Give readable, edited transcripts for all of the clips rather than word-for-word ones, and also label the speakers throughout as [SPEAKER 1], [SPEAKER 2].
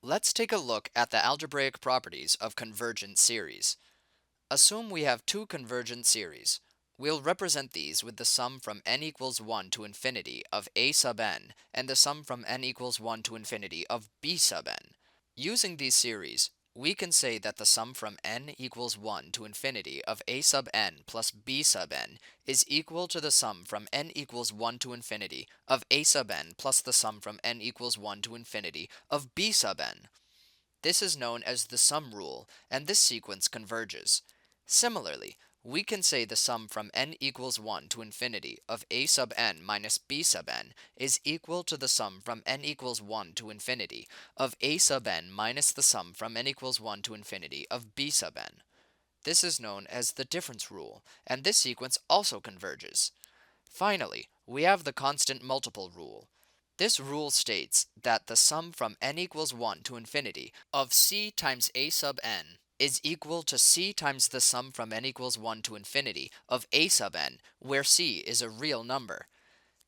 [SPEAKER 1] Let's take a look at the algebraic properties of convergent series. Assume we have two convergent series. We'll represent these with the sum from n equals 1 to infinity of a sub n and the sum from n equals 1 to infinity of b sub n. Using these series, we can say that the sum from n equals 1 to infinity of a sub n plus b sub n is equal to the sum from n equals 1 to infinity of a sub n plus the sum from n equals 1 to infinity of b sub n. This is known as the sum rule, and this sequence converges. Similarly, we can say the sum from n equals 1 to infinity of a sub n minus b sub n is equal to the sum from n equals 1 to infinity of a sub n minus the sum from n equals 1 to infinity of b sub n. This is known as the difference rule, and this sequence also converges. Finally, we have the constant multiple rule. This rule states that the sum from n equals 1 to infinity of c times a sub n is equal to c times the sum from n equals 1 to infinity of a sub n, where c is a real number.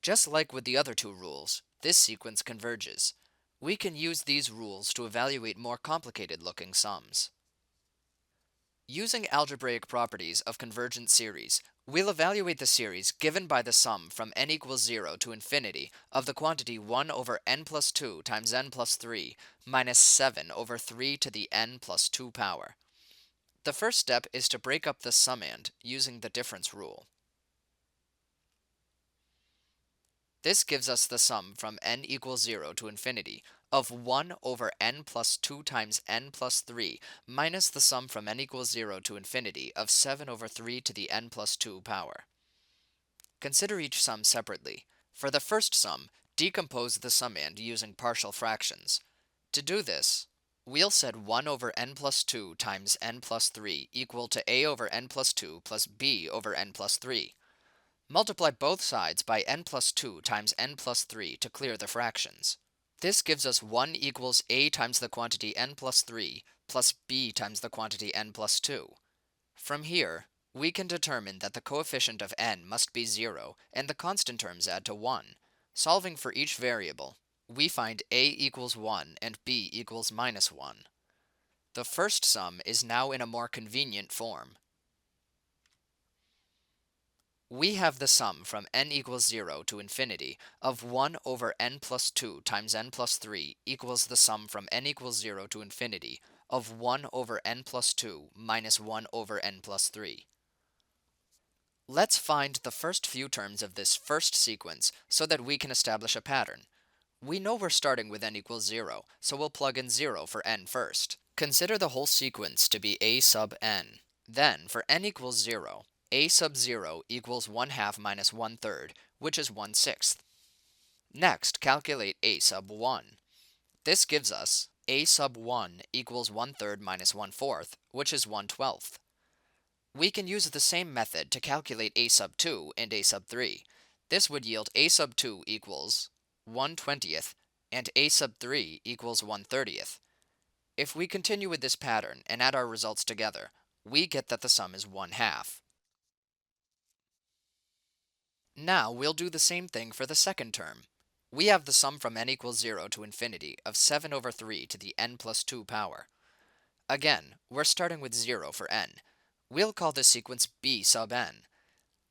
[SPEAKER 1] Just like with the other two rules, this sequence converges. We can use these rules to evaluate more complicated looking sums. Using algebraic properties of convergent series, we'll evaluate the series given by the sum from n equals 0 to infinity of the quantity 1 over n plus 2 times n plus 3 minus 7 over 3 to the n plus 2 power. The first step is to break up the summand using the difference rule. This gives us the sum from n equals 0 to infinity of 1 over n plus 2 times n plus 3 minus the sum from n equals 0 to infinity of 7 over 3 to the n plus 2 power. Consider each sum separately. For the first sum, decompose the summand using partial fractions. To do this, we'll set 1 over n plus 2 times n plus 3 equal to a over n plus 2 plus b over n plus 3. Multiply both sides by n plus 2 times n plus 3 to clear the fractions. This gives us 1 equals a times the quantity n plus 3 plus b times the quantity n plus 2. From here, we can determine that the coefficient of n must be 0 and the constant terms add to 1. Solving for each variable, we find a equals 1 and b equals minus 1. The first sum is now in a more convenient form. We have the sum from n equals 0 to infinity of 1 over n plus 2 times n plus 3 equals the sum from n equals 0 to infinity of 1 over n plus 2 minus 1 over n plus 3. Let's find the first few terms of this first sequence so that we can establish a pattern. We know we're starting with n equals 0, so we'll plug in 0 for n first. Consider the whole sequence to be a sub n. Then, for n equals 0, a sub 0 equals 1/2 minus 1/3, which is 1/6. Next, calculate a sub 1. This gives us a sub 1 equals 1/3 minus 1/4, which is 1/12. We can use the same method to calculate a sub 2 and a sub 3. This would yield a sub 2 equals 1/20th and a sub 3 equals 1/30th. If we continue with this pattern and add our results together, we get that the sum is 1/2. Now we'll do the same thing for the second term. We have the sum from n equals 0 to infinity of 7 over 3 to the n plus 2 power. Again, we're starting with 0 for n. We'll call this sequence b sub n.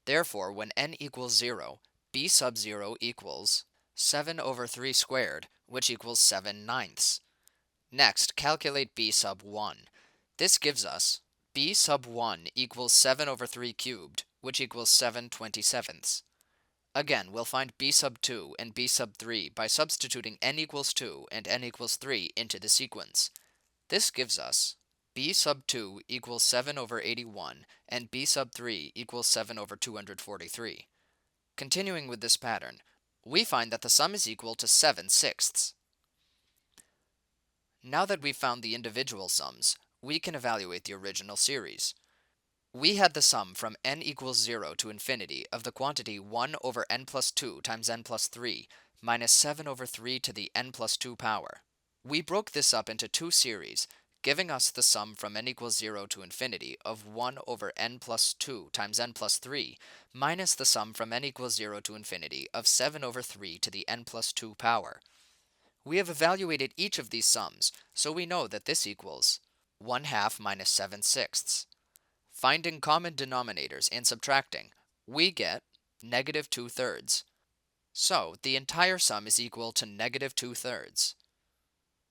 [SPEAKER 1] Therefore, when n equals 0, b sub 0 equals 7 over 3 squared, which equals 7/9. Next, calculate b sub 1. This gives us b sub 1 equals 7 over 3 cubed, which equals 7/27. Again, we'll find b sub 2 and b sub 3 by substituting n equals 2 and n equals 3 into the sequence. This gives us b sub 2 equals 7 over 81 and b sub 3 equals 7 over 243. Continuing with this pattern, we find that the sum is equal to 7/6. Now that we've found the individual sums, we can evaluate the original series. We had the sum from n equals 0 to infinity of the quantity 1 over n plus 2 times n plus 3 minus 7 over 3 to the n plus 2 power. We broke this up into two series, giving us the sum from n equals 0 to infinity of 1 over n plus 2 times n plus 3 minus the sum from n equals 0 to infinity of 7 over 3 to the n plus 2 power. We have evaluated each of these sums, so we know that this equals 1/2 minus 7/6. Finding common denominators and subtracting, we get -2/3. So the entire sum is equal to -2/3.